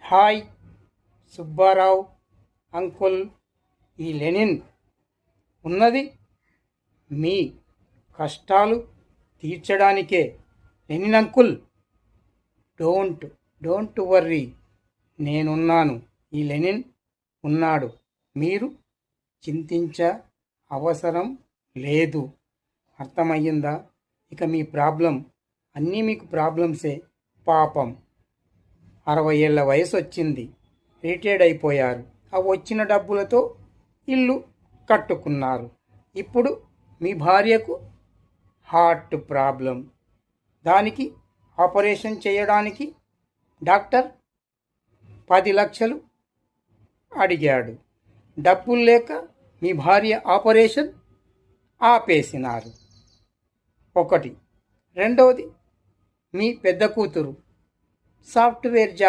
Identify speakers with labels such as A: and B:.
A: Hi Subbarao uncle, ఈ Lenin ఉన్నది మీ కష్టాలు తీర్చడానికే. లెనిన్ అంకుల్, డోంట్ వర్రీ, నేనున్నాను. ఈ లెనిన్ ఉన్నాడు, మీరు చింతించ అవసరం లేదు. అర్థమయ్యిందా? ఇక మీ ప్రాబ్లం అన్నీ మీకు ప్రాబ్లమ్సే. పాపం 60 ఏళ్ల వయసు వచ్చింది, రిటైర్డ్ అయిపోయారు. ఆ వచ్చిన డబ్బులతో ఇల్లు కట్టుకున్నారు. ఇప్పుడు మీ భార్యకు హార్ట్ ప్రాబ్లం, దానికి ఆపరేషన్ చేయడానికి డాక్టర్ 10 లక్షలు అడిగాడు. డబ్బులు లేక మీ భార్య ఆపరేషన్ ఆపేసినారు. ఒకటి. రెండవది, మీ పెద్ద కూతురు సాఫ్ట్వేర్ జాబ్